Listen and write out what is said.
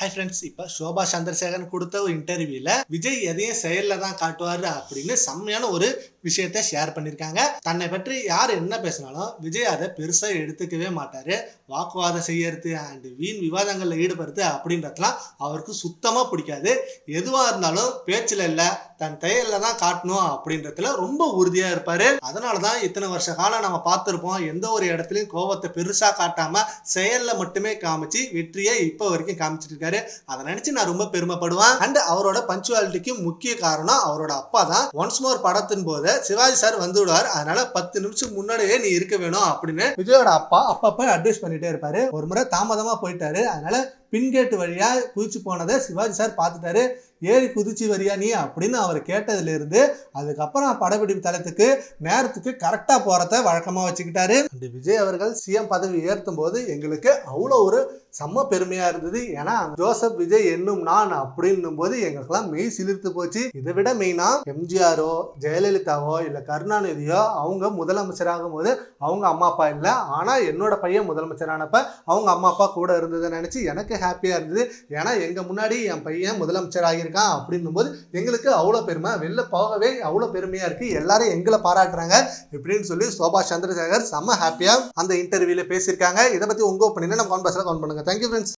Hi friends, இப்போ sofa Chandrasekaran கொடுத்த ஒரு இன்டர்வியூல விஜய் எதையும் செயல்ல தான் காட்டுவாரு அப்படின்னு செம்மையான ஒரு விஷயத்த ஷேர் பண்ணியிருக்காங்க. தன்னை பற்றி யார் என்ன பேசினாலும் விஜய் அதை பெருசா எடுத்துக்கவே மாட்டாரு. வாக்குவாதம் செய்யறது அண்ட் வீண் விவாதங்கள்ல ஈடுபடுறது அப்படின்றதுலாம் அவருக்கு சுத்தமா பிடிக்காது. எதுவா இருந்தாலும் பேச்சுல இல்ல, தன் செயல்ல தான் காட்டணும் அப்படின்றதுல ரொம்ப உறுதியா இருப்பாரு. அதனாலதான் இத்தனை வருஷ காலம் நம்ம பார்த்திருப்போம், எந்த ஒரு இடத்துலயும் கோவத்தை பெருசா காட்டாம செயல்ல மட்டுமே காமிச்சு வெற்றியை இப்ப வரைக்கும் காமிச்சிட்டு இருக்காரு. அதை நினைச்சு நான் ரொம்ப பெருமைப்படுவேன். அண்ட் அவரோட பஞ்சுவாலிட்டிக்கு முக்கிய காரணம் அவரோட அப்பா தான். ஒன்ஸ் மோர் படத்தின் போது சிவாஜி சார் வந்து விடுவார், அதனால 10 நிமிஷம் முன்னாடியே நீ இருக்க வேணும் அப்படின்னு விஜயோட அப்பா அப்பப்ப அட்வைஸ் பண்ணிட்டே இருப்பாரு. ஒரு முறை தாமதமா போயிட்டாரு, அதனால பின்கேட்டு வழியா குதிச்சு போனதை சிவாஜி சார் பார்த்துட்டாரு. ஏறி குதிச்சு வரியா நீ அப்படின்னு அவர் கேட்டதுல இருந்து அதுக்கப்புறம் படப்பிடிப்பு தளத்துக்கு நேரத்துக்கு கரெக்டா போறத வழக்கமா வச்சுக்கிட்டாரு. விஜய் அவர்கள் சிஎம் பதவி ஏற்றும் போது எங்களுக்கு அவ்வளோ ஒரு செம்ம பெருமையா இருந்தது. ஏன்னா ஜோசப் விஜய் என்னும் நான் அப்படின்னும் போது எங்களுக்கெல்லாம் மெய் சிலிர்த்து போச்சு. இதை விட மெயினா எம்ஜிஆரோ ஜெயலலிதாவோ இல்ல கருணாநிதியோ அவங்க முதலமைச்சராகும் போது அவங்க அம்மா அப்பா இல்லை, ஆனா என்னோட பையன் முதலமைச்சரானப்ப அவங்க அம்மா அப்பா கூட இருந்ததை நினைச்சு எனக்கு ஹாப்பியா இருந்தது. ஏன்னா எங்க முன்னாடி என் பையன் முதலமைச்சர் ஆகியிருக்கான் அப்படின்னும் போது எங்களுக்கு அவ்வளோ பெருமை. வெளில போகவே அவ்வளோ பெருமையா இருக்கு. எல்லாரும் எங்களை பாராட்டுறாங்க இப்படின்னு சொல்லி சோபா சந்திரசேகர் செம்ம ஹாப்பியா அந்த இன்டர்வியூல பேசியிருக்காங்க. இதை பத்தி உங்க ஒப்பீனியனை நம்ம கமெண்ட் பாக்ஸ்ல கமெண்ட் பண்ணுங்க. Thank you friends.